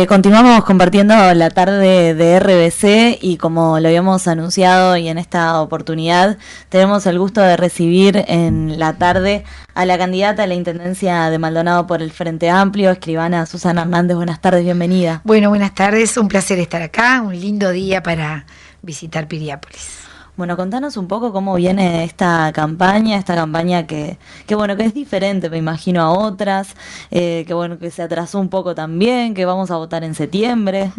Continuamos compartiendo la tarde de RBC y como lo habíamos anunciado y en esta oportunidad tenemos el gusto de recibir en la tarde a la candidata a la Intendencia de Maldonado por el Frente Amplio, escribana Susana Hernández. Buenas tardes, bienvenida. Bueno, buenas tardes, un placer estar acá, un lindo día para visitar Piriápolis. Bueno, contanos un poco cómo viene esta campaña que bueno, que es diferente, me imagino, a otras, que bueno, que se atrasó un poco también, que vamos a votar en septiembre.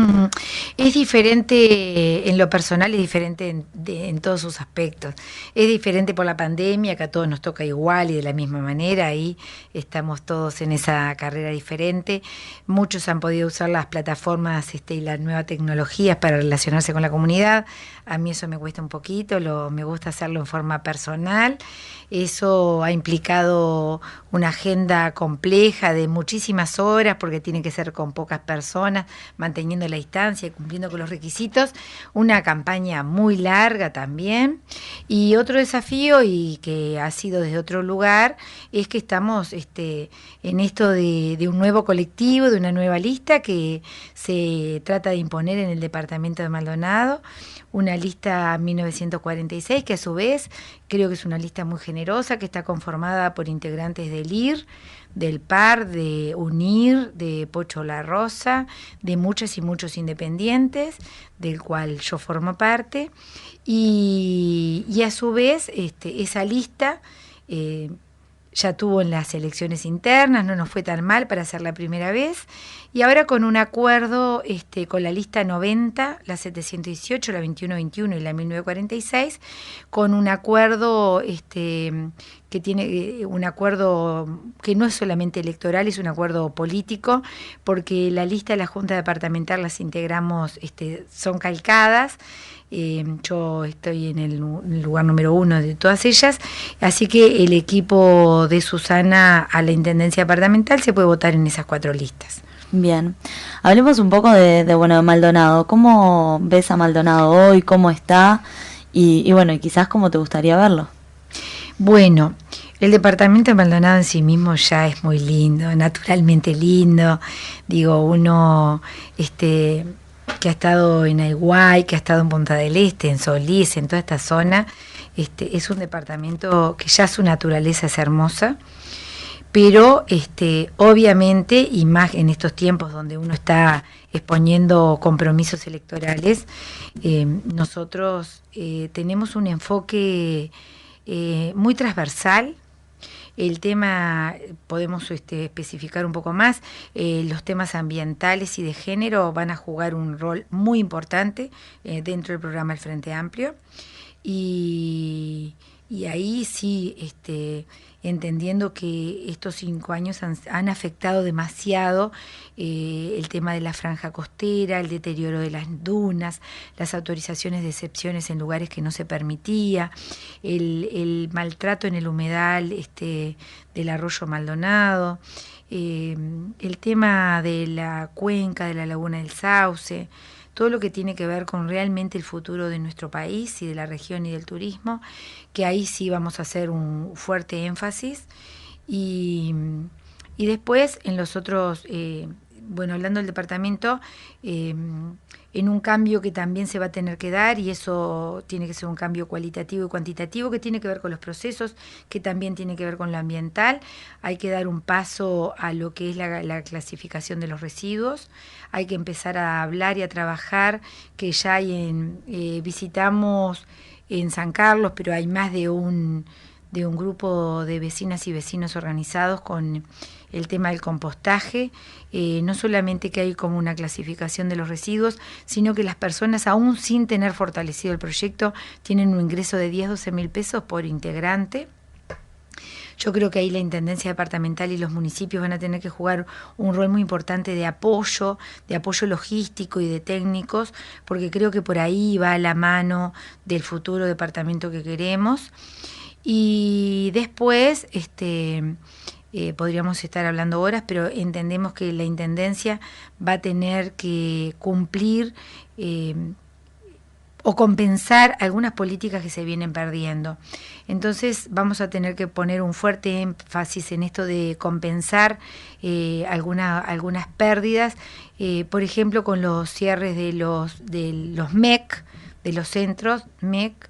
Es diferente en lo personal, es diferente en todos sus aspectos. Es diferente por la pandemia, que a todos nos toca igual y de la misma manera, ahí estamos todos en esa carrera diferente. Muchos han podido usar las plataformas y las nuevas tecnologías para relacionarse con la comunidad. A mí eso me cuesta un poquito, me gusta hacerlo en forma personal. Eso ha implicado una agenda compleja de muchísimas horas, porque tiene que ser con pocas personas, manteniendo la distancia y cumpliendo con los requisitos. Una campaña muy larga también. Y otro desafío, y que ha sido desde otro lugar, es que estamos en esto de un nuevo colectivo, de una nueva lista que se trata de imponer en el departamento de Maldonado. Una lista 1946 que a su vez creo que es una lista muy generosa, que está conformada por integrantes del IR, del PAR, de UNIR, de Pocho La Rosa, de muchas y muchos independientes, del cual yo formo parte, y a su vez esa lista ya tuvo en las elecciones internas, no nos fue tan mal para ser la primera vez, y ahora con un acuerdo con la lista 90, la 718, la 2121 y la 1946, con un acuerdo que tiene un acuerdo que no es solamente electoral, es un acuerdo político, porque la lista de la Junta Departamental las integramos, son calcadas. Yo estoy en el lugar número 1 de todas ellas, así que el equipo de Susana a la Intendencia Departamental se puede votar en esas 4 listas. Bien, hablemos un poco de Maldonado. ¿Cómo ves a Maldonado hoy? ¿Cómo está? Y bueno, y quizás cómo te gustaría verlo. Bueno, el departamento de Maldonado en sí mismo ya es muy lindo, naturalmente lindo. Digo, uno que ha estado en Aiguay, que ha estado en Punta del Este, en Solís, en toda esta zona, es un departamento que ya su naturaleza es hermosa, pero obviamente, y más en estos tiempos donde uno está exponiendo compromisos electorales, nosotros tenemos un enfoque muy transversal. El tema, podemos especificar un poco más, los temas ambientales y de género van a jugar un rol muy importante dentro del programa del Frente Amplio. Y ahí sí, entendiendo que estos 5 años han afectado demasiado el tema de la franja costera, el deterioro de las dunas, las autorizaciones de excepciones en lugares que no se permitía, el maltrato en el humedal del arroyo Maldonado, el tema de la cuenca de la laguna del Sauce, todo lo que tiene que ver con realmente el futuro de nuestro país y de la región y del turismo, que ahí sí vamos a hacer un fuerte énfasis. Y después en los otros, bueno, hablando del departamento, en un cambio que también se va a tener que dar, y eso tiene que ser un cambio cualitativo y cuantitativo, que tiene que ver con los procesos, que también tiene que ver con lo ambiental. Hay que dar un paso a lo que es la clasificación de los residuos. Hay que empezar a hablar y a trabajar, que ya hay visitamos en San Carlos, pero hay más de un grupo de vecinas y vecinos organizados con el tema del compostaje. No solamente que hay como una clasificación de los residuos, sino que las personas, aún sin tener fortalecido el proyecto, tienen un ingreso de 10-12 mil pesos por integrante. Yo creo que ahí la Intendencia Departamental y los municipios van a tener que jugar un rol muy importante de apoyo logístico y de técnicos, porque creo que por ahí va la mano del futuro departamento que queremos. Y después, podríamos estar hablando horas, pero entendemos que la Intendencia va a tener que cumplir o compensar algunas políticas que se vienen perdiendo. Entonces vamos a tener que poner un fuerte énfasis en esto de compensar algunas pérdidas, por ejemplo con los cierres de los MEC, de los centros MEC,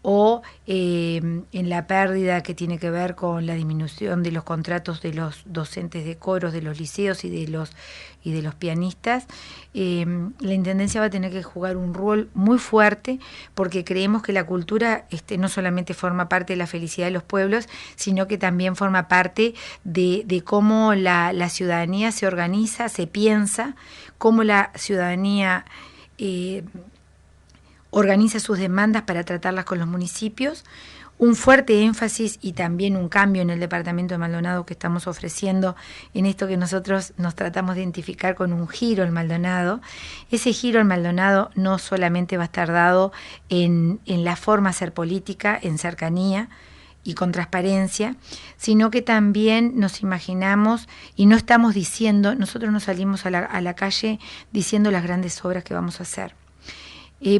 o en la pérdida que tiene que ver con la disminución de los contratos de los docentes de coros de los liceos y de los pianistas. La Intendencia va a tener que jugar un rol muy fuerte, porque creemos que la cultura no solamente forma parte de la felicidad de los pueblos, sino que también forma parte de cómo la ciudadanía se organiza, se piensa, cómo la ciudadanía organiza sus demandas para tratarlas con los municipios. Un fuerte énfasis y también un cambio en el departamento de Maldonado que estamos ofreciendo en esto que nosotros nos tratamos de identificar con un giro al Maldonado. Ese giro al Maldonado no solamente va a estar dado en la forma de hacer política, en cercanía y con transparencia, sino que también nos imaginamos y no estamos diciendo, nosotros no salimos a la calle diciendo las grandes obras que vamos a hacer.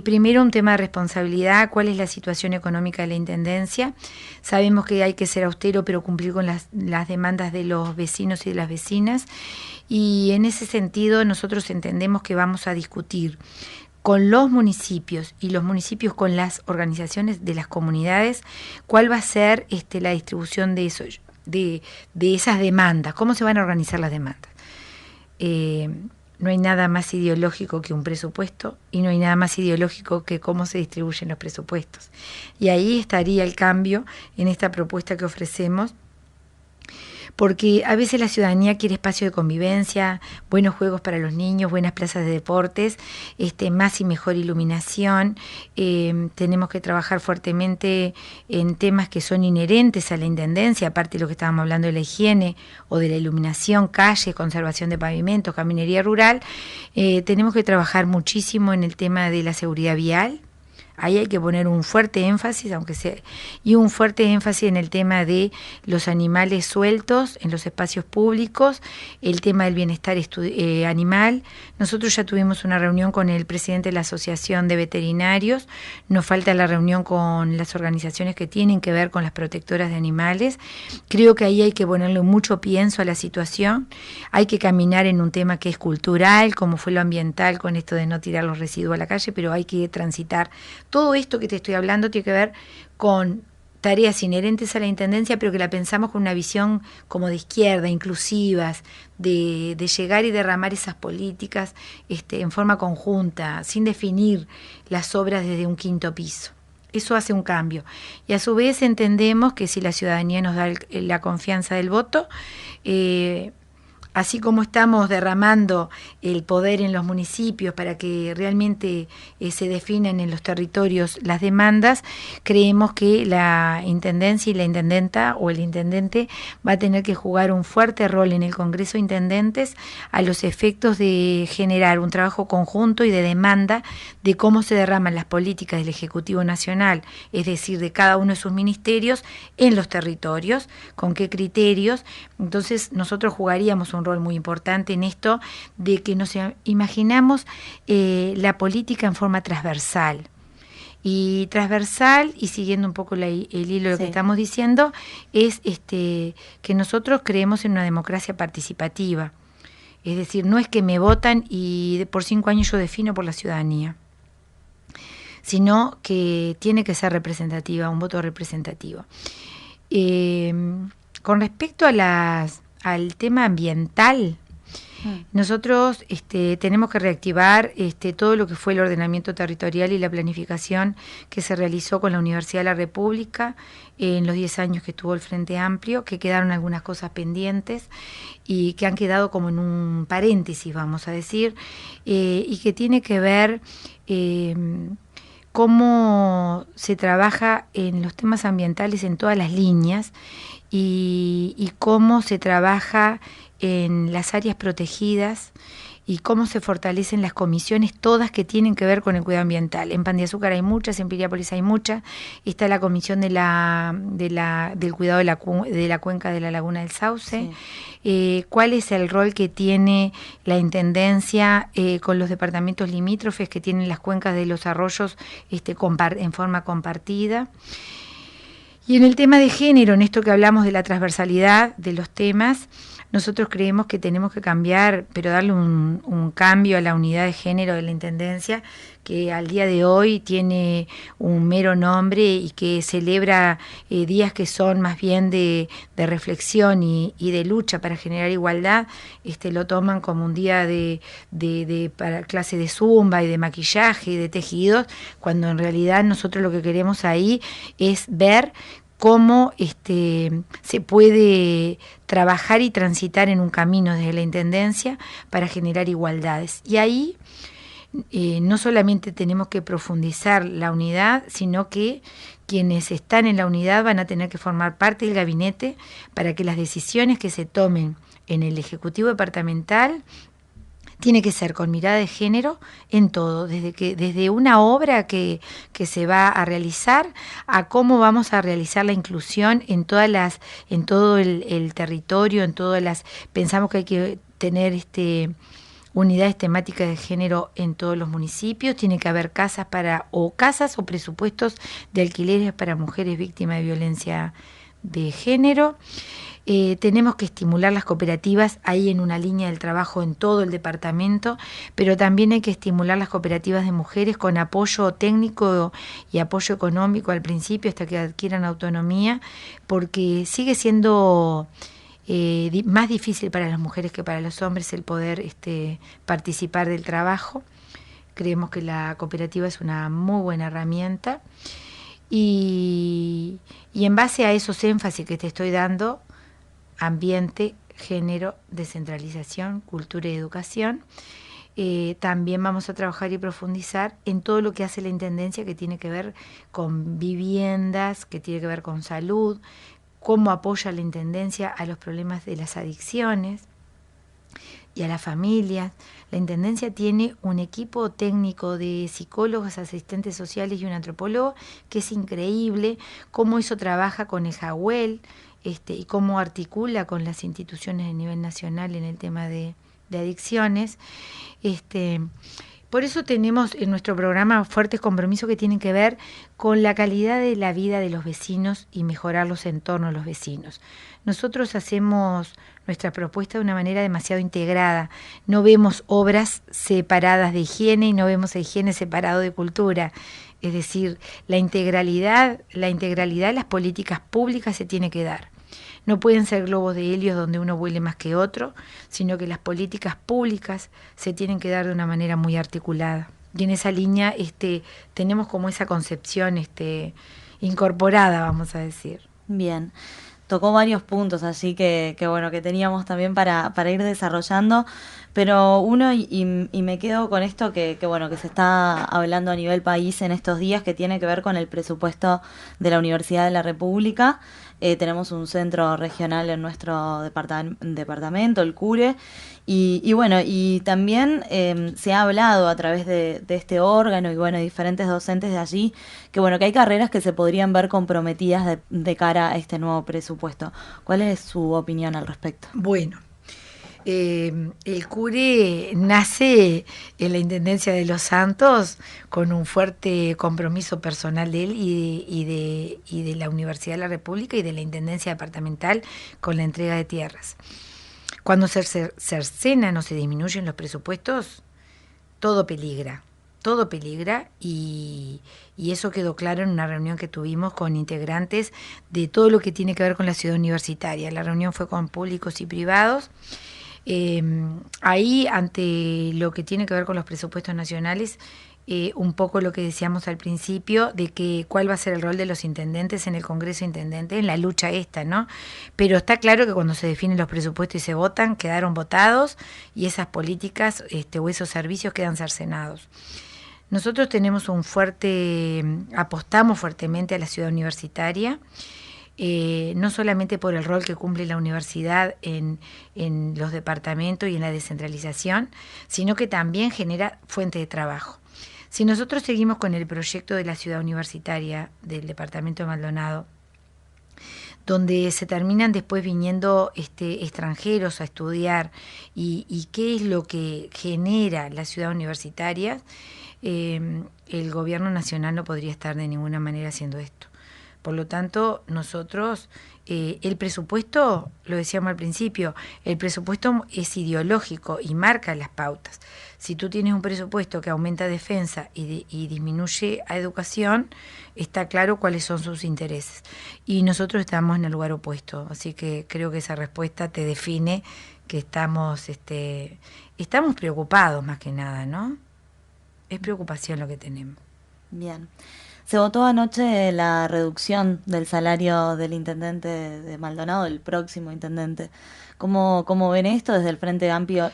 Primero, un tema de responsabilidad. ¿Cuál es la situación económica de la Intendencia? Sabemos que hay que ser austero, pero cumplir con las demandas de los vecinos y de las vecinas, y en ese sentido nosotros entendemos que vamos a discutir con los municipios y los municipios con las organizaciones de las comunidades cuál va a ser la distribución de esas demandas, cómo se van a organizar las demandas. No hay nada más ideológico que un presupuesto, y no hay nada más ideológico que cómo se distribuyen los presupuestos. Y ahí estaría el cambio en esta propuesta que ofrecemos, porque a veces la ciudadanía quiere espacio de convivencia, buenos juegos para los niños, buenas plazas de deportes, más y mejor iluminación. Tenemos que trabajar fuertemente en temas que son inherentes a la Intendencia, aparte de lo que estábamos hablando de la higiene o de la iluminación, calles, conservación de pavimentos, caminería rural. Tenemos que trabajar muchísimo en el tema de la seguridad vial. Ahí hay que poner un fuerte énfasis, y un fuerte énfasis en el tema de los animales sueltos en los espacios públicos, el tema del bienestar animal. Nosotros ya tuvimos una reunión con el presidente de la Asociación de Veterinarios, nos falta la reunión con las organizaciones que tienen que ver con las protectoras de animales. Creo que ahí hay que ponerle mucho pienso a la situación, hay que caminar en un tema que es cultural, como fue lo ambiental con esto de no tirar los residuos a la calle, pero hay que transitar. Todo esto que te estoy hablando tiene que ver con tareas inherentes a la Intendencia, pero que la pensamos con una visión como de izquierda, inclusivas, de llegar y derramar esas políticas en forma conjunta, sin definir las obras desde un quinto piso. Eso hace un cambio. Y a su vez entendemos que si la ciudadanía nos da la confianza del voto, así como estamos derramando el poder en los municipios para que realmente se definan en los territorios las demandas, creemos que la Intendencia y la Intendenta o el Intendente va a tener que jugar un fuerte rol en el Congreso de Intendentes a los efectos de generar un trabajo conjunto y de demanda de cómo se derraman las políticas del Ejecutivo Nacional, es decir, de cada uno de sus ministerios en los territorios, con qué criterios. Entonces nosotros jugaríamos un rol muy importante en esto de que nos imaginamos la política en forma transversal. Y transversal, y siguiendo un poco el hilo de lo que estamos diciendo, es que nosotros creemos en una democracia participativa. Es decir, no es que me votan y por 5 años yo defino por la ciudadanía, sino que tiene que ser representativa, un voto representativo. Con respecto al tema ambiental, nosotros tenemos que reactivar todo lo que fue el ordenamiento territorial y la planificación que se realizó con la Universidad de la República en los 10 años que estuvo el Frente Amplio, que quedaron algunas cosas pendientes y que han quedado como en un paréntesis, vamos a decir, y que tiene que ver cómo se trabaja en los temas ambientales en todas las líneas y cómo se trabaja en las áreas protegidas, y cómo se fortalecen las comisiones, todas que tienen que ver con el cuidado ambiental. En Pan de Azúcar hay muchas, en Piriápolis hay muchas. Está la comisión del cuidado de la cuenca de la Laguna del Sauce. Sí. ¿Cuál es el rol que tiene la Intendencia con los departamentos limítrofes que tienen las cuencas de los arroyos en forma compartida? Y en el tema de género, en esto que hablamos de la transversalidad de los temas, nosotros creemos que tenemos que cambiar, pero darle un cambio a la unidad de género de la Intendencia, que al día de hoy tiene un mero nombre y que celebra días que son más bien de reflexión y de lucha para generar igualdad. Lo toman como un día para clase de zumba y de maquillaje y de tejidos, cuando en realidad nosotros lo que queremos ahí es ver cómo se puede trabajar y transitar en un camino desde la Intendencia para generar igualdades. Y ahí no solamente tenemos que profundizar la unidad, sino que quienes están en la unidad van a tener que formar parte del gabinete para que las decisiones que se tomen en el Ejecutivo Departamental tiene que ser con mirada de género en todo, desde una obra que se va a realizar a cómo vamos a realizar la inclusión en todo el territorio, pensamos que hay que tener unidades temáticas de género en todos los municipios, tiene que haber casas o presupuestos de alquileres para mujeres víctimas de violencia de género. Tenemos que estimular las cooperativas ahí en una línea del trabajo en todo el departamento, pero también hay que estimular las cooperativas de mujeres con apoyo técnico y apoyo económico al principio hasta que adquieran autonomía, porque sigue siendo más difícil para las mujeres que para los hombres el poder participar del trabajo. Creemos que la cooperativa es una muy buena herramienta y en base a esos énfasis que te estoy dando, ambiente, género, descentralización, cultura y educación, también vamos a trabajar y profundizar en todo lo que hace la Intendencia, que tiene que ver con viviendas, que tiene que ver con salud, cómo apoya la Intendencia a los problemas de las adicciones y a las familias. La Intendencia tiene un equipo técnico de psicólogos, asistentes sociales y un antropólogo que es increíble, cómo eso trabaja con EJAWEL, y cómo articula con las instituciones a nivel nacional en el tema de adicciones. Por eso tenemos en nuestro programa fuertes compromisos que tienen que ver con la calidad de la vida de los vecinos y mejorar los entornos de los vecinos. Nosotros hacemos nuestra propuesta de una manera demasiado integrada. No vemos obras separadas de higiene y no vemos a higiene separado de cultura. Es decir, la integralidad de las políticas públicas se tiene que dar. No pueden ser globos de helio donde uno huele más que otro, sino que las políticas públicas se tienen que dar de una manera muy articulada. Y en esa línea tenemos como esa concepción incorporada, vamos a decir. Bien. Tocó varios puntos así que bueno, que teníamos también para ir desarrollando, pero uno, y me quedo con esto que bueno, que se está hablando a nivel país en estos días, que tiene que ver con el presupuesto de la Universidad de la República. Tenemos un centro regional en nuestro departamento, el CURE, y bueno, y también se ha hablado a través de este órgano y bueno, diferentes docentes de allí, que bueno, que hay carreras que se podrían ver comprometidas de cara a este nuevo presupuesto. ¿Cuál es su opinión al respecto? Bueno, el CURE nace en la Intendencia de Los Santos con un fuerte compromiso personal de él y de la Universidad de la República y de la Intendencia Departamental con la entrega de tierras. Cuando se cercenan o se disminuyen los presupuestos, todo peligra y eso quedó claro en una reunión que tuvimos con integrantes de todo lo que tiene que ver con la ciudad universitaria. La reunión fue con públicos y privados. Ahí, ante lo que tiene que ver con los presupuestos nacionales, un poco lo que decíamos al principio, de que cuál va a ser el rol de los intendentes en el Congreso de Intendentes, en la lucha ¿no? Pero está claro que cuando se definen los presupuestos y se votan, quedaron votados y esas políticas o esos servicios quedan cercenados. Nosotros tenemos apostamos fuertemente a la ciudad universitaria. no solamente por el rol que cumple la universidad en los departamentos y en la descentralización, sino que también genera fuente de trabajo. Si nosotros seguimos con el proyecto de la ciudad universitaria del departamento de Maldonado, donde se terminan después viniendo extranjeros a estudiar y qué es lo que genera la ciudad universitaria, el gobierno nacional no podría estar de ninguna manera haciendo esto. Por lo tanto, nosotros, el presupuesto, lo decíamos al principio, el presupuesto es ideológico y marca las pautas. Si tú tienes un presupuesto que aumenta defensa y disminuye a educación, está claro cuáles son sus intereses. Y nosotros estamos en el lugar opuesto, así que creo que esa respuesta te define que estamos preocupados más que nada, ¿no? Es preocupación lo que tenemos. Bien. Se votó anoche la reducción del salario del intendente de Maldonado, el próximo intendente. ¿Cómo ven esto? Desde el Frente Amplio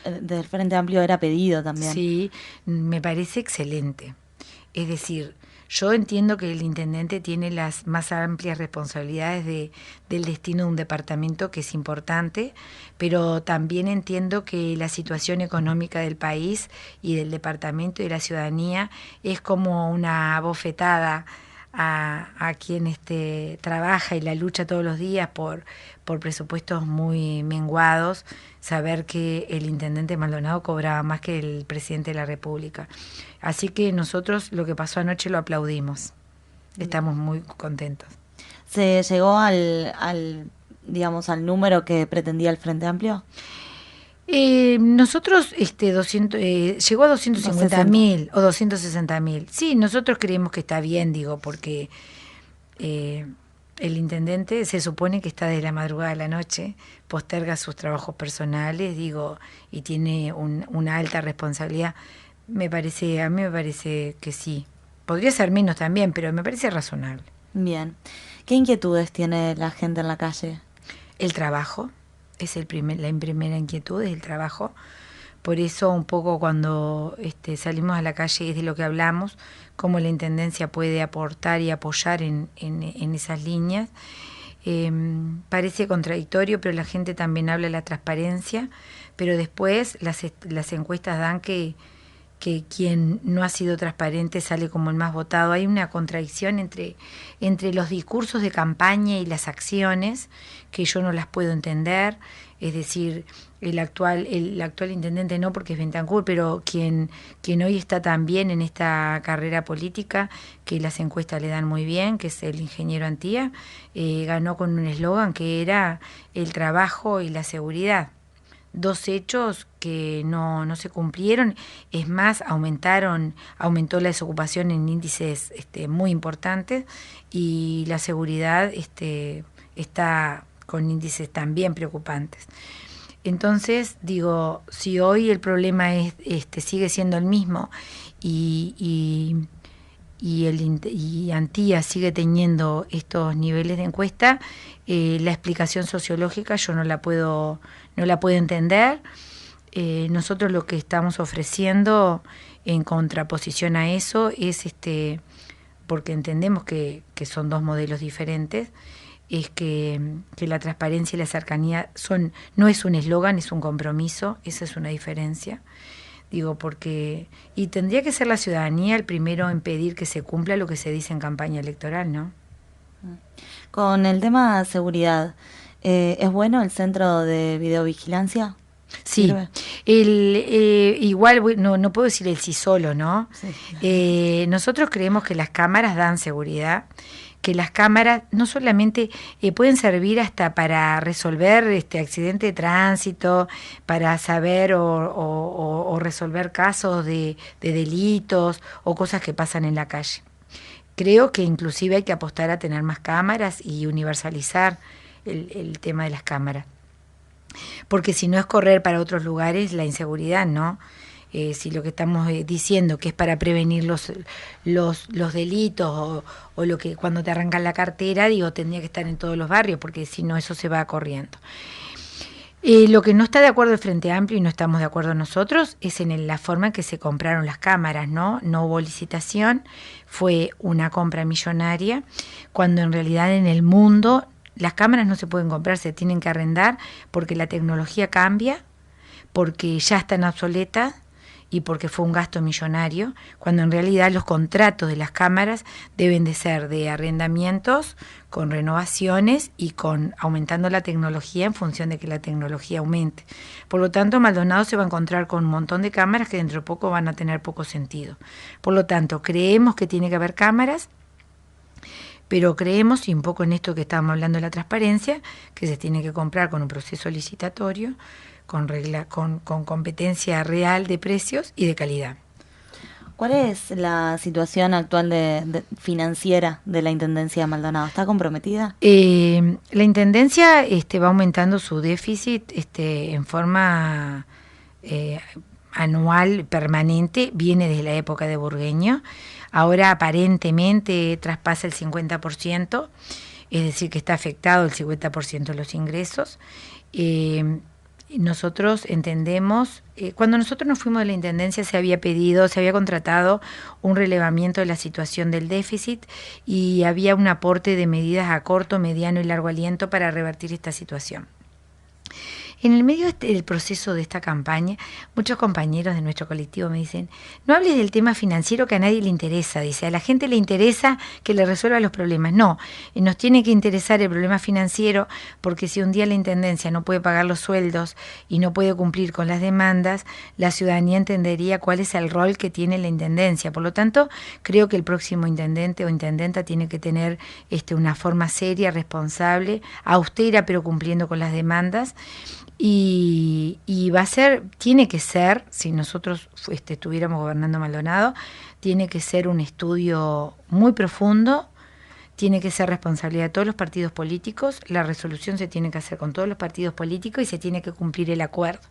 era pedido también. Sí, me parece excelente. Es decir, yo entiendo que el intendente tiene las más amplias responsabilidades del destino de un departamento, que es importante, pero también entiendo que la situación económica del país y del departamento y de la ciudadanía es como una bofetada a quien trabaja y la lucha todos los días por presupuestos muy menguados, saber que el intendente Maldonado cobraba más que el presidente de la República. Así que nosotros lo que pasó anoche lo aplaudimos. Estamos muy contentos. ¿Se llegó al número que pretendía el Frente Amplio? Nosotros llegó a 250.000 o 260.000. Sí, nosotros creemos que está bien, porque el intendente se supone que está desde la madrugada a la noche, posterga sus trabajos personales, y tiene una alta responsabilidad. A mí me parece que sí. Podría ser menos también, pero me parece razonable. Bien. ¿Qué inquietudes tiene la gente en la calle? El trabajo. Es la primera inquietud, es el trabajo. Por eso un poco cuando salimos a la calle es de lo que hablamos, cómo la Intendencia puede aportar y apoyar en esas líneas. Parece contradictorio, pero la gente también habla de la transparencia, pero después las encuestas dan que quien no ha sido transparente sale como el más votado. Hay una contradicción entre los discursos de campaña y las acciones que yo no las puedo entender. Es decir, el actual intendente no, porque es Bentancur, pero quien hoy está también en esta carrera política, que las encuestas le dan muy bien, que es el ingeniero Antía, ganó con un eslogan que era el trabajo y la seguridad. Dos hechos que no se cumplieron. Es más, aumentó la desocupación en índices muy importantes, y la seguridad está con índices también preocupantes. Entonces, si hoy el problema sigue siendo el mismo y Antía sigue teniendo estos niveles de encuesta, la explicación sociológica yo no la puedo entender. Nosotros lo que estamos ofreciendo en contraposición a eso es, porque entendemos que son dos modelos diferentes, es que la transparencia y la cercanía no es un eslogan, es un compromiso. Esa es una diferencia. Y tendría que ser la ciudadanía el primero en pedir que se cumpla lo que se dice en campaña electoral, ¿no? Con el tema de seguridad, ¿es bueno el centro de videovigilancia? Sí, igual no puedo decir el sí solo, ¿no? Sí. Nosotros creemos que las cámaras dan seguridad, que las cámaras no solamente pueden servir hasta para resolver accidente de tránsito, para saber o resolver casos de delitos o cosas que pasan en la calle. Creo que inclusive hay que apostar a tener más cámaras y universalizar el tema de las cámaras. Porque si no es correr para otros lugares la inseguridad, ¿no? Si lo que estamos diciendo que es para prevenir los delitos o lo que cuando te arrancan la cartera, tendría que estar en todos los barrios, porque si no eso se va corriendo. Lo que no está de acuerdo el Frente Amplio, y no estamos de acuerdo nosotros, es en la forma en que se compraron las cámaras, ¿no? No hubo licitación, fue una compra millonaria, cuando en realidad en el mundo Las cámaras no se pueden comprar, se tienen que arrendar porque la tecnología cambia, porque ya están obsoletas y porque fue un gasto millonario, cuando en realidad los contratos de las cámaras deben de ser de arrendamientos con renovaciones y con aumentando la tecnología en función de que la tecnología aumente. Por lo tanto, Maldonado se va a encontrar con un montón de cámaras que dentro de poco van a tener poco sentido. Por lo tanto, creemos que tiene que haber cámaras, pero creemos, y un poco en esto que estábamos hablando de la transparencia, que se tiene que comprar con un proceso licitatorio, con competencia real de precios y de calidad. ¿Cuál es la situación actual financiera de la Intendencia de Maldonado? ¿Está comprometida? La Intendencia va aumentando su déficit en forma anual, permanente, viene desde la época de Burgueño. Ahora aparentemente traspasa el 50%, es decir, que está afectado el 50% de los ingresos. Nosotros entendemos, cuando nosotros nos fuimos de la Intendencia se había contratado un relevamiento de la situación del déficit y había un aporte de medidas a corto, mediano y largo aliento para revertir esta situación. En el medio del proceso de esta campaña, muchos compañeros de nuestro colectivo me dicen, no hables del tema financiero que a nadie le interesa, dice, a la gente le interesa que le resuelva los problemas. No, nos tiene que interesar el problema financiero porque si un día la Intendencia no puede pagar los sueldos y no puede cumplir con las demandas, la ciudadanía entendería cuál es el rol que tiene la Intendencia. Por lo tanto, creo que el próximo intendente o intendenta tiene que tener una forma seria, responsable, austera, pero cumpliendo con las demandas. Y tiene que ser, si nosotros estuviéramos gobernando Maldonado, tiene que ser un estudio muy profundo, tiene que ser responsabilidad de todos los partidos políticos, la resolución se tiene que hacer con todos los partidos políticos y se tiene que cumplir el acuerdo.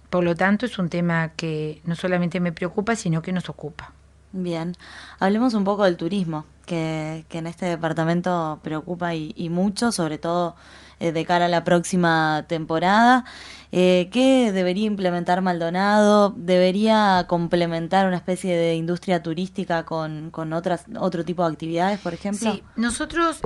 Por lo tanto, es un tema que no solamente me preocupa, sino que nos ocupa. Bien, hablemos un poco del turismo, que en este departamento preocupa y mucho, sobre todo de cara a la próxima temporada. ¿Qué debería implementar Maldonado? ¿Debería complementar una especie de industria turística con otro tipo de actividades, por ejemplo? Sí, nosotros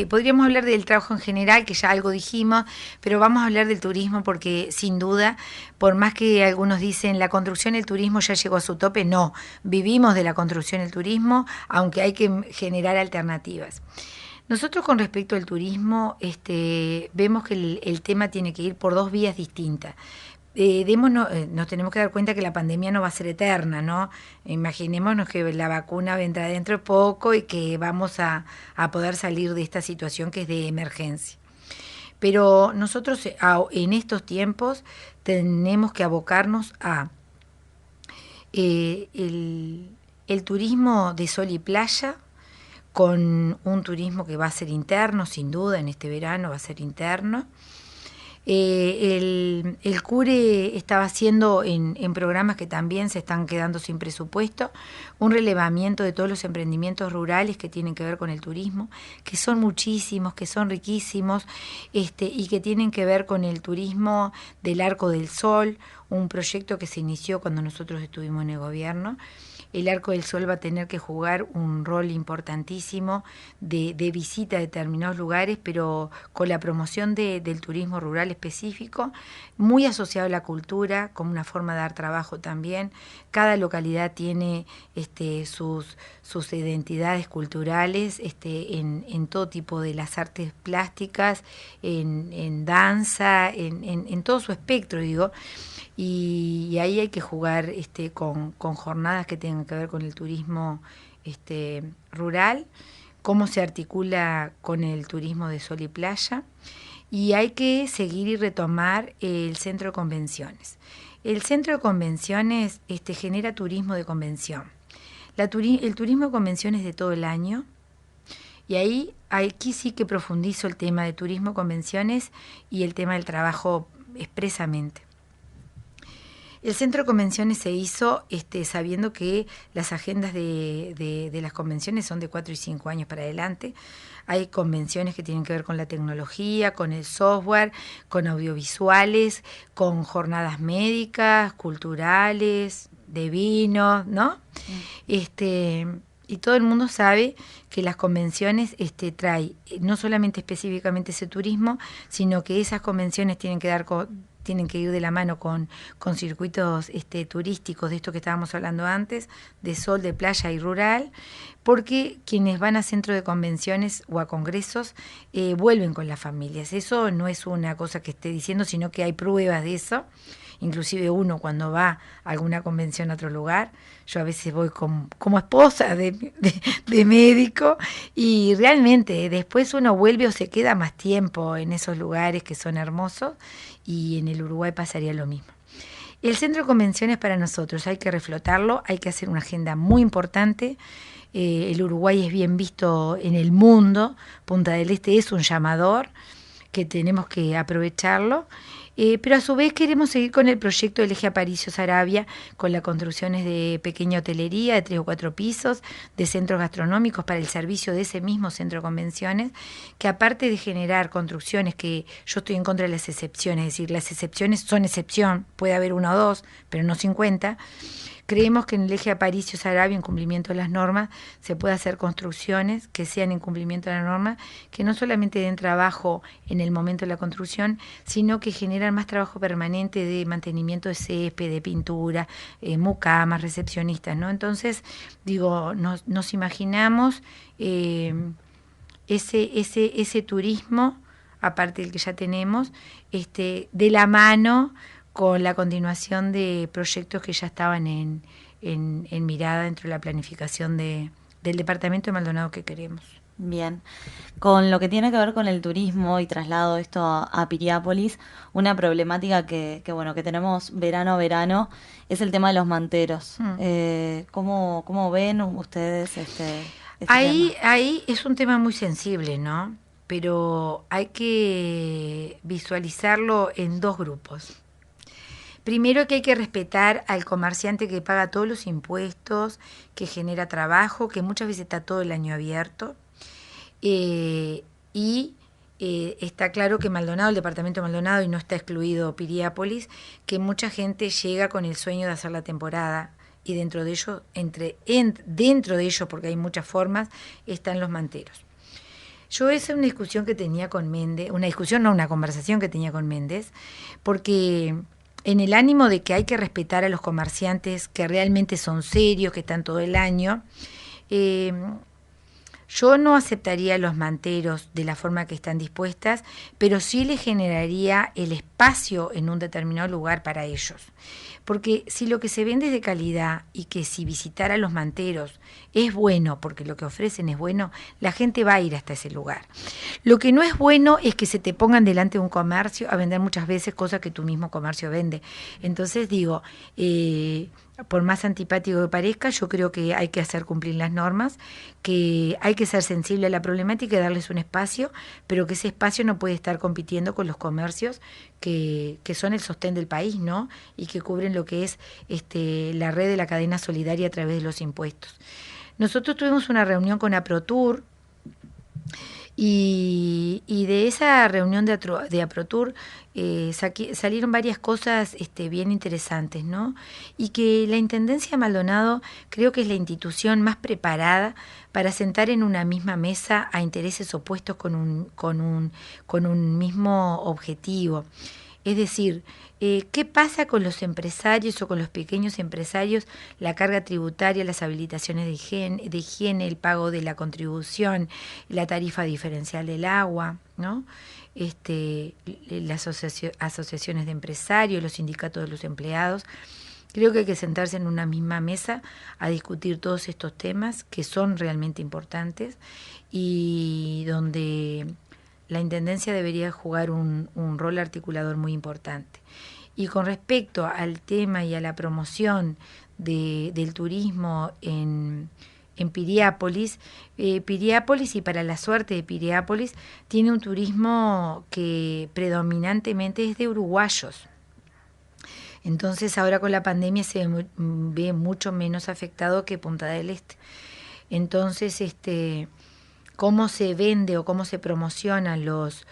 podríamos hablar del trabajo en general, que ya algo dijimos, pero vamos a hablar del turismo porque sin duda, por más que algunos dicen la construcción del turismo ya llegó a su tope, no, vivimos de la construcción del turismo, aunque hay que generar alternativas. Nosotros con respecto al turismo vemos que el tema tiene que ir por dos vías distintas. Nos tenemos que dar cuenta que la pandemia no va a ser eterna, ¿no? Imaginémonos que la vacuna vendrá dentro de poco y que vamos a poder salir de esta situación que es de emergencia. Pero nosotros en estos tiempos tenemos que abocarnos a el turismo de sol y playa, con un turismo que va a ser interno, sin duda, en este verano va a ser interno. El CURE estaba haciendo en programas que también se están quedando sin presupuesto, un relevamiento de todos los emprendimientos rurales que tienen que ver con el turismo, que son muchísimos, que son riquísimos, y que tienen que ver con el turismo del Arco del Sol, un proyecto que se inició cuando nosotros estuvimos en el gobierno. El Arco del Sol va a tener que jugar un rol importantísimo de visita a determinados lugares, pero con la promoción del turismo rural específico, muy asociado a la cultura, como una forma de dar trabajo también. Cada localidad tiene sus identidades culturales en todo tipo de las artes plásticas, en danza, en todo su espectro, digo. Y ahí hay que jugar con jornadas que tengan que ver con el turismo rural, cómo se articula con el turismo de sol y playa, y hay que seguir y retomar el centro de convenciones. El centro de convenciones genera turismo de convención. El turismo de convenciones de todo el año, y aquí sí que profundizo el tema de turismo, convenciones y el tema del trabajo expresamente. El centro de convenciones se hizo sabiendo que las agendas de las convenciones son de 4 y 5 años para adelante. Hay convenciones que tienen que ver con la tecnología, con el software, con audiovisuales, con jornadas médicas, culturales, de vino, ¿no? Y todo el mundo sabe que las convenciones trae no solamente específicamente ese turismo, sino que esas convenciones tienen que ir de la mano con circuitos turísticos, de esto que estábamos hablando antes, de sol, de playa y rural, porque quienes van a centro de convenciones o a congresos vuelven con las familias. Eso no es una cosa que esté diciendo, sino que hay pruebas de eso. Inclusive uno cuando va a alguna convención a otro lugar, yo a veces voy como esposa de médico, y realmente después uno vuelve o se queda más tiempo en esos lugares que son hermosos, y en el Uruguay pasaría lo mismo. El centro de convenciones para nosotros hay que reflotarlo, hay que hacer una agenda muy importante. El Uruguay es bien visto en el mundo, Punta del Este es un llamador que tenemos que aprovecharlo. Pero a su vez queremos seguir con el proyecto del eje Aparicio-Saravia, con las construcciones de pequeña hotelería de 3 o 4 pisos, de centros gastronómicos para el servicio de ese mismo centro de convenciones, que aparte de generar construcciones, que yo estoy en contra de las excepciones, es decir, las excepciones son excepción, puede haber 1 o 2, pero no 50. Creemos que en el eje Aparicio-Saravia, en cumplimiento de las normas, se puede hacer construcciones que sean en cumplimiento de la norma, que no solamente den trabajo en el momento de la construcción, sino que generan más trabajo permanente de mantenimiento de césped, de pintura, mucamas, recepcionistas, ¿no? Entonces, digo, nos imaginamos ese turismo, aparte del que ya tenemos, de la mano con la continuación de proyectos que ya estaban en mirada dentro de la planificación del departamento de Maldonado que queremos. Bien, con lo que tiene que ver con el turismo y traslado esto a Piriápolis, una problemática que tenemos verano a verano es el tema de los manteros. ¿Cómo ven ustedes este ahí, tema? ahí es un tema muy sensible, ¿no? Pero hay que visualizarlo en 2 grupos. Primero, que hay que respetar al comerciante que paga todos los impuestos, que genera trabajo, que muchas veces está todo el año abierto. Está claro que Maldonado, el departamento de Maldonado, y no está excluido Piriápolis, que mucha gente llega con el sueño de hacer la temporada, y dentro de ello, dentro de ello, porque hay muchas formas, están los manteros. Yo esa es una discusión que tenía con Méndez, una conversación que tenía con Méndez, porque en el ánimo de que hay que respetar a los comerciantes que realmente son serios, que están todo el año, yo no aceptaría los manteros de la forma que están dispuestas, pero sí les generaría el espacio en un determinado lugar para ellos. Porque si lo que se vende es de calidad, y que si visitar a los manteros es bueno, porque lo que ofrecen es bueno, la gente va a ir hasta ese lugar. Lo que no es bueno es que se te pongan delante de un comercio a vender muchas veces cosas que tu mismo comercio vende. Entonces digo, por más antipático que parezca, yo creo que hay que hacer cumplir las normas, que hay que ser sensible a la problemática y darles un espacio, pero que ese espacio no puede estar compitiendo con los comercios que son el sostén del país, ¿no? Y que cubren lo que es la red de la cadena solidaria a través de los impuestos. Nosotros tuvimos una reunión con APROTUR, y de esa reunión de APROTUR salieron varias cosas bien interesantes, ¿no? Y que la Intendencia de Maldonado creo que es la institución más preparada para sentar en una misma mesa a intereses opuestos con un mismo objetivo. Es decir, ¿qué pasa con los empresarios o con los pequeños empresarios? La carga tributaria, las habilitaciones de higiene, el pago de la contribución, la tarifa diferencial del agua, ¿no? Las asociaciones de empresarios, los sindicatos de los empleados. Creo que hay que sentarse en una misma mesa a discutir todos estos temas que son realmente importantes, y donde la Intendencia debería jugar un rol articulador muy importante. Y con respecto al tema y a la promoción del turismo en Piriápolis, Piriápolis, y para la suerte de Piriápolis, tiene un turismo que predominantemente es de uruguayos. Entonces ahora con la pandemia se ve mucho menos afectado que Punta del Este. Entonces, cómo se vende o cómo se promocionan los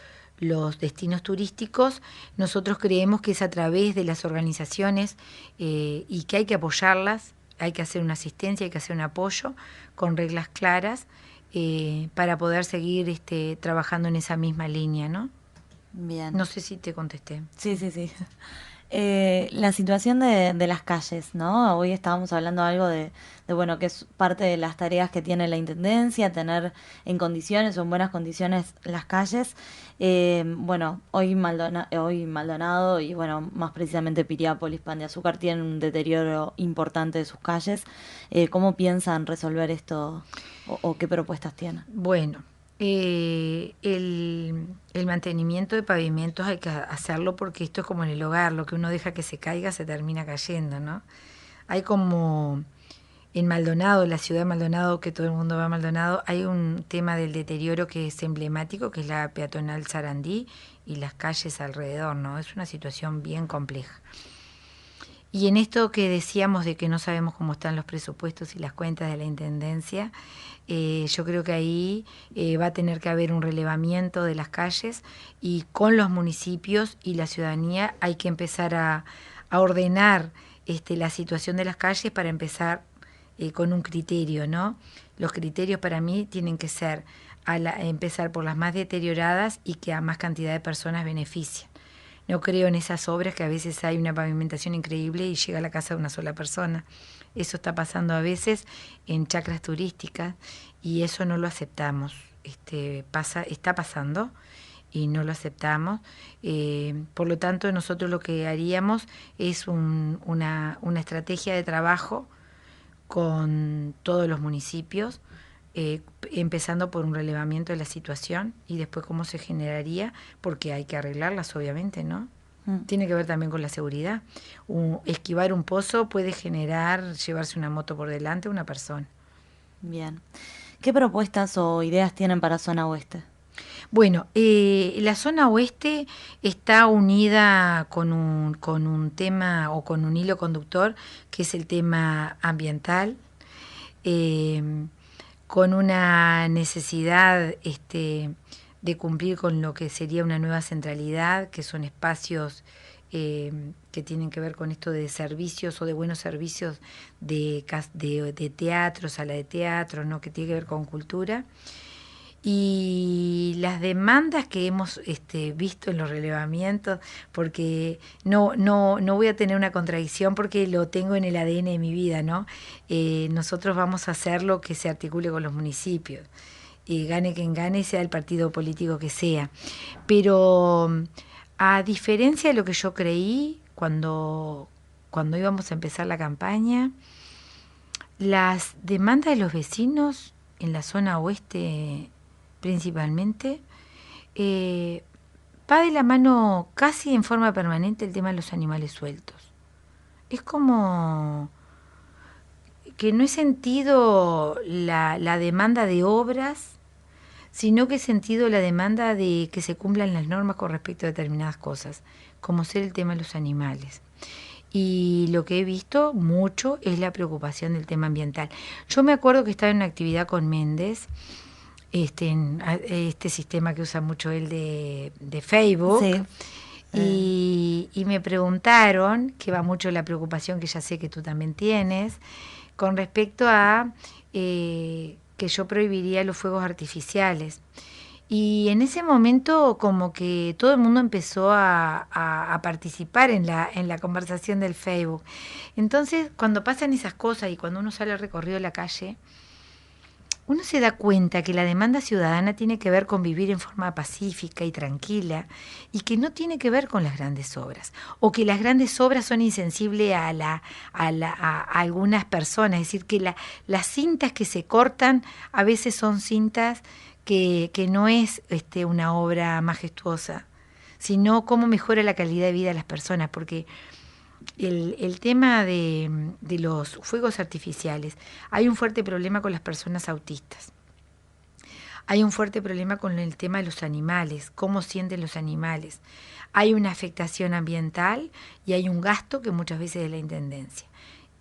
destinos turísticos, nosotros creemos que es a través de las organizaciones, y que hay que apoyarlas. hay que hacer una asistencia, hay que hacer un apoyo con reglas claras para poder seguir trabajando en esa misma línea, ¿no? Bien. No sé si te contesté. Sí, sí, sí. La situación de las calles, ¿no? Hoy estábamos hablando algo bueno, que es parte de las tareas que tiene la Intendencia, tener en condiciones o en buenas condiciones las calles. Bueno, hoy Maldonado y, bueno, más precisamente Piriápolis, Pan de Azúcar, tienen un deterioro importante de sus calles. ¿Cómo piensan resolver esto o qué propuestas tienen? Bueno, el mantenimiento de pavimentos hay que hacerlo porque esto es como en el hogar, lo que uno deja que se caiga se termina cayendo, ¿no? Hay como en Maldonado, la ciudad de Maldonado, que todo el mundo va a Maldonado, hay un tema del deterioro que es emblemático, que es la peatonal Sarandí y las calles alrededor, ¿no? Es una situación bien compleja. Y en esto que decíamos de que no sabemos cómo están los presupuestos y las cuentas de la Intendencia, yo creo que ahí va a tener que haber un relevamiento de las calles y con los municipios y la ciudadanía hay que empezar a ordenar la situación de las calles para empezar con un criterio, ¿no? Los criterios para mí tienen que ser empezar por las más deterioradas y que a más cantidad de personas beneficien. No creo en esas obras que a veces hay una pavimentación increíble y llega a la casa de una sola persona. Eso está pasando a veces en chacras turísticas y eso no lo aceptamos. Está pasando y no lo aceptamos. Por lo tanto, nosotros lo que haríamos es una estrategia de trabajo con todos los municipios, empezando por un relevamiento de la situación y después cómo se generaría, porque hay que arreglarlas obviamente, ¿no? Tiene que ver también con la seguridad. Esquivar un pozo puede generar llevarse una moto por delante a una persona. Bien. ¿Qué propuestas o ideas tienen para zona oeste? Bueno, la zona oeste está unida con un tema o con un hilo conductor que es el tema ambiental, con una necesidad de cumplir con lo que sería una nueva centralidad, que son espacios que tienen que ver con esto de servicios o de buenos servicios de teatro, sala de teatro, ¿no? Que tiene que ver con cultura. Y las demandas que hemos visto en los relevamientos, porque no voy a tener una contradicción porque lo tengo en el ADN de mi vida, ¿no? Nosotros vamos a hacer lo que se articule con los municipios, y gane quien gane, sea el partido político que sea. Pero a diferencia de lo que yo creí cuando íbamos a empezar la campaña, las demandas de los vecinos en la zona oeste principalmente, va de la mano casi en forma permanente el tema de los animales sueltos. Es como que no he sentido la demanda de obras, sino que he sentido la demanda de que se cumplan las normas con respecto a determinadas cosas, como ser el tema de los animales. Y lo que he visto mucho es la preocupación del tema ambiental. Yo me acuerdo que estaba en una actividad con Méndez, este sistema que usa mucho él de Facebook, sí. Y me preguntaron, que va mucho la preocupación que ya sé que tú también tienes, con respecto a que yo prohibiría los fuegos artificiales. Y en ese momento como que todo el mundo empezó a participar en la conversación del Facebook. Entonces, cuando pasan esas cosas y cuando uno sale al recorrido de la calle, uno se da cuenta que la demanda ciudadana tiene que ver con vivir en forma pacífica y tranquila y que no tiene que ver con las grandes obras, o que las grandes obras son insensibles a algunas personas. Es decir, que las cintas que se cortan a veces son cintas que no es una obra majestuosa, sino cómo mejora la calidad de vida de las personas, porque el tema de los fuegos artificiales, hay un fuerte problema con las personas autistas. Hay un fuerte problema con el tema de los animales, cómo sienten los animales. Hay una afectación ambiental y hay un gasto que muchas veces es de la Intendencia.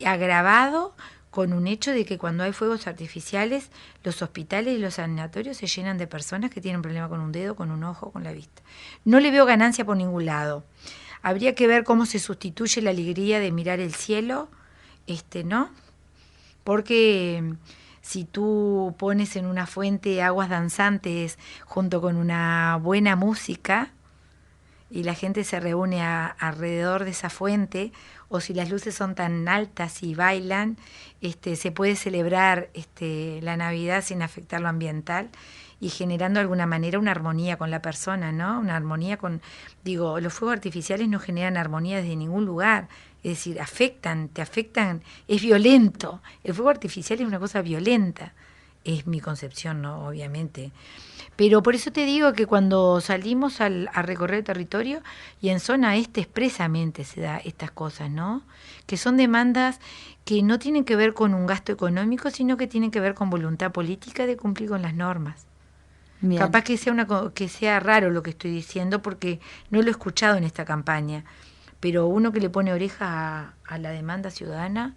Agravado con un hecho de que cuando hay fuegos artificiales, los hospitales y los sanatorios se llenan de personas que tienen problema con un dedo, con un ojo, con la vista. No le veo ganancia por ningún lado. Habría que ver cómo se sustituye la alegría de mirar el cielo, ¿no? porque si tú pones en una fuente aguas danzantes junto con una buena música y la gente se reúne alrededor de esa fuente, o si las luces son tan altas y bailan, se puede celebrar la Navidad sin afectar lo ambiental y generando de alguna manera una armonía con la persona, ¿no? Una armonía con, digo, los fuegos artificiales no generan armonía desde ningún lugar, es decir, te afectan, es violento. El fuego artificial es una cosa violenta, es mi concepción, ¿no? Obviamente. Pero por eso te digo que cuando salimos a recorrer el territorio y en zona este expresamente se da estas cosas, ¿no? Que son demandas que no tienen que ver con un gasto económico, sino que tienen que ver con voluntad política de cumplir con las normas. Bien. Capaz que que sea raro lo que estoy diciendo porque no lo he escuchado en esta campaña, pero uno que le pone oreja a la demanda ciudadana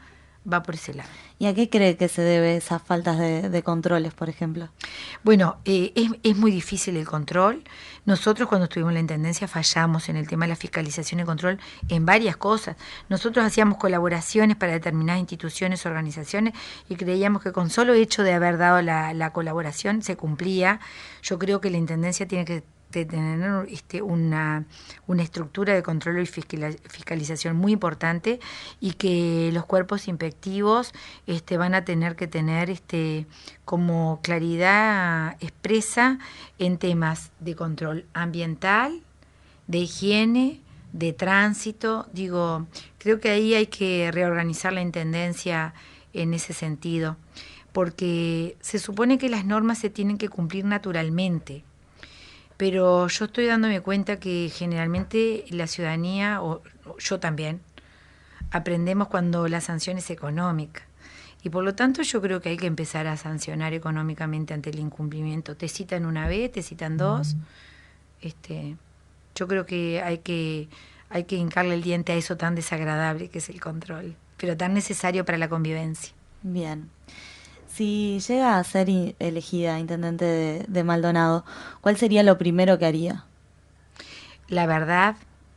va por ese lado. ¿Y a qué cree que se debe esas faltas de controles, por ejemplo? Bueno, es muy difícil el control. Nosotros cuando estuvimos en la Intendencia fallamos en el tema de la fiscalización y control en varias cosas. Nosotros hacíamos colaboraciones para determinadas instituciones, organizaciones, y creíamos que con solo hecho de haber dado la colaboración se cumplía. Yo creo que la Intendencia tiene que tener una estructura de control y fiscalización muy importante, y que los cuerpos inspectivos van a tener que tener como claridad expresa en temas de control ambiental, de higiene, de tránsito. Digo, creo que ahí hay que reorganizar la Intendencia en ese sentido, porque se supone que las normas se tienen que cumplir naturalmente, pero yo estoy dándome cuenta que generalmente la ciudadanía, o yo también, aprendemos cuando la sanción es económica. Y por lo tanto yo creo que hay que empezar a sancionar económicamente ante el incumplimiento. Te citan una vez, te citan dos. Yo creo que hay que hincarle el diente a eso tan desagradable que es el control, pero tan necesario para la convivencia. Bien. Si llega a ser elegida intendente de Maldonado, ¿cuál sería lo primero que haría? La verdad,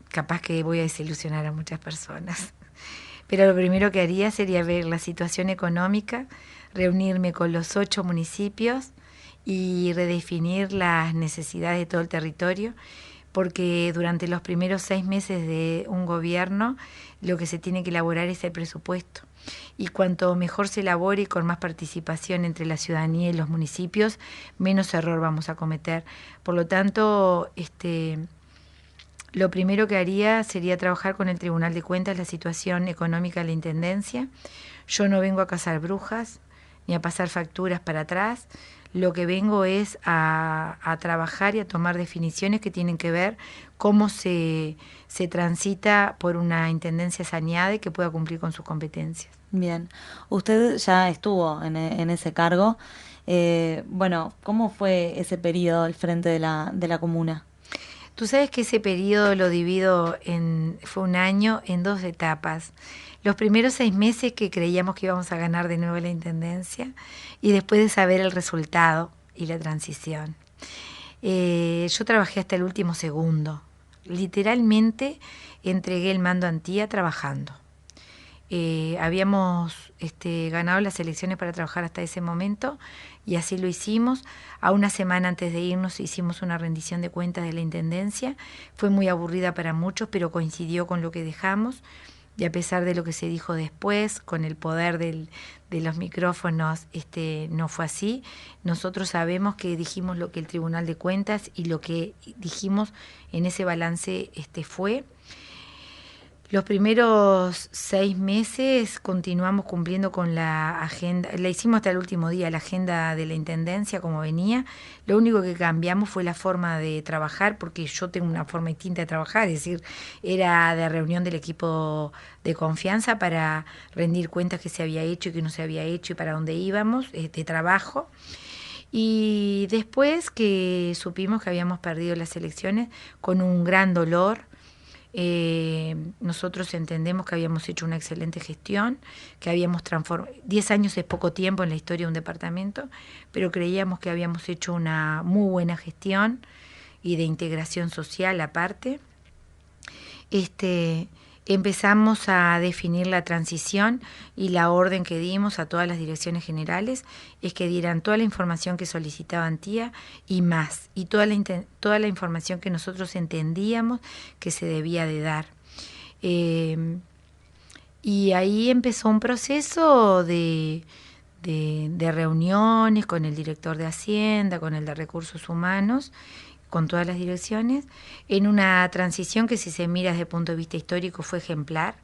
capaz que voy a desilusionar a muchas personas, pero lo primero que haría sería ver la situación económica, reunirme con los 8 municipios y redefinir las necesidades de todo el territorio, porque durante los primeros 6 meses de un gobierno lo que se tiene que elaborar es el presupuesto. Y cuanto mejor se elabore y con más participación entre la ciudadanía y los municipios, menos error vamos a cometer. Por lo tanto, lo primero que haría sería trabajar con el Tribunal de Cuentas la situación económica de la Intendencia. Yo no vengo a cazar brujas ni a pasar facturas para atrás. Lo que vengo es a trabajar y a tomar definiciones que tienen que ver cómo se transita por una intendencia saneada y que pueda cumplir con sus competencias. Bien, usted ya estuvo en ese cargo. Bueno, ¿cómo fue ese periodo al frente de la comuna? Tú sabes que ese periodo lo divido fue un año en 2 etapas. Los primeros 6 meses que creíamos que íbamos a ganar de nuevo la intendencia, y después de saber el resultado y la transición. Yo trabajé hasta el último segundo. Literalmente entregué el mando a Antía trabajando. Habíamos ganado las elecciones para trabajar hasta ese momento y así lo hicimos. A una semana antes de irnos hicimos una rendición de cuentas de la Intendencia. Fue muy aburrida para muchos, pero coincidió con lo que dejamos. Y a pesar de lo que se dijo después, con el poder de los micrófonos, no fue así. Nosotros sabemos que dijimos lo que el Tribunal de Cuentas y lo que dijimos en ese balance fue. Los primeros 6 meses continuamos cumpliendo con la agenda, la hicimos hasta el último día, la agenda de la Intendencia como venía. Lo único que cambiamos fue la forma de trabajar, porque yo tengo una forma distinta de trabajar, es decir, era de reunión del equipo de confianza para rendir cuentas que se había hecho y que no se había hecho y para dónde íbamos, de trabajo. Y después que supimos que habíamos perdido las elecciones, con un gran dolor, nosotros entendemos que habíamos hecho una excelente gestión, que habíamos transformado, 10 años es poco tiempo en la historia de un departamento, pero creíamos que habíamos hecho una muy buena gestión y de integración social aparte. empezamos a definir la transición y la orden que dimos a todas las direcciones generales es que dieran toda la información que solicitaban TIA y más, y toda la información que nosotros entendíamos que se debía de dar. Y ahí empezó un proceso de reuniones con el director de Hacienda, con el de Recursos Humanos, con todas las direcciones, en una transición que, si se mira desde el punto de vista histórico, fue ejemplar.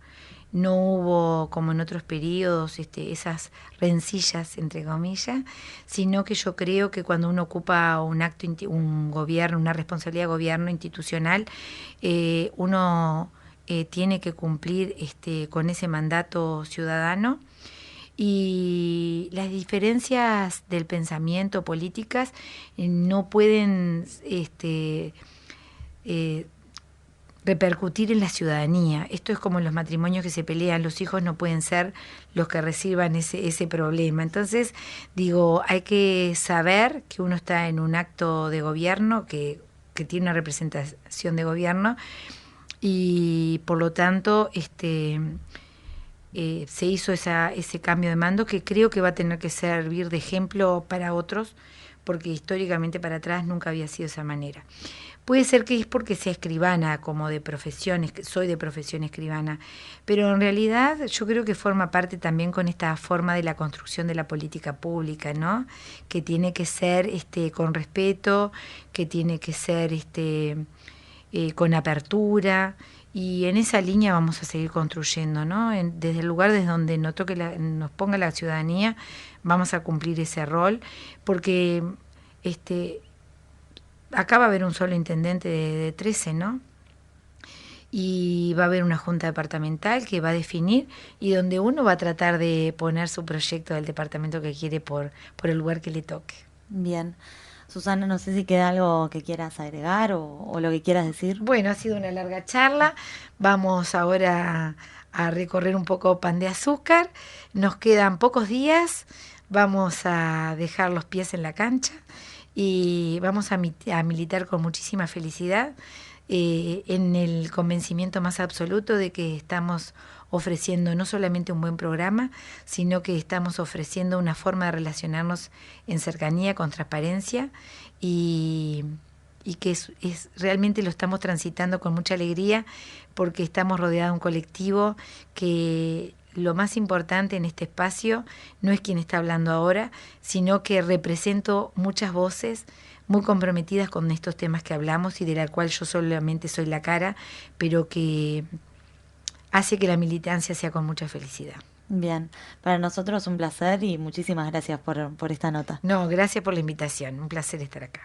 No hubo, como en otros periodos, esas rencillas, entre comillas, sino que yo creo que cuando uno ocupa un gobierno, una responsabilidad de gobierno institucional, uno tiene que cumplir con ese mandato ciudadano. Y las diferencias del pensamiento políticas no pueden repercutir en la ciudadanía. Esto es como en los matrimonios que se pelean, los hijos no pueden ser los que reciban ese problema. Entonces, digo, hay que saber que uno está en un acto de gobierno, que tiene una representación de gobierno, y por lo tanto se hizo ese cambio de mando, que creo que va a tener que servir de ejemplo para otros, porque históricamente para atrás nunca había sido de esa manera. Puede ser que es porque sea escribana, como de profesión, soy de profesión escribana, pero en realidad yo creo que forma parte también con esta forma de la construcción de la política pública, ¿no? Que tiene que ser con respeto, que tiene que ser con apertura, y en esa línea vamos a seguir construyendo, ¿no? Desde el lugar desde donde nos ponga la ciudadanía, vamos a cumplir ese rol, porque acá va a haber un solo intendente de 13, ¿no? Y va a haber una junta departamental que va a definir, y donde uno va a tratar de poner su proyecto del departamento que quiere por el lugar que le toque. Bien. Susana, no sé si queda algo que quieras agregar o lo que quieras decir. Bueno, ha sido una larga charla. Vamos ahora a recorrer un poco Pan de Azúcar. Nos quedan pocos días. Vamos a dejar los pies en la cancha y vamos a militar con muchísima felicidad, en el convencimiento más absoluto de que estamos ofreciendo no solamente un buen programa, sino que estamos ofreciendo una forma de relacionarnos en cercanía, con transparencia, y que realmente lo estamos transitando con mucha alegría, porque estamos rodeados de un colectivo que lo más importante en este espacio no es quien está hablando ahora, sino que represento muchas voces muy comprometidas con estos temas que hablamos y de la cual yo solamente soy la cara, pero que hace que la militancia sea con mucha felicidad. Bien, para nosotros un placer y muchísimas gracias por esta nota. No, gracias por la invitación, un placer estar acá.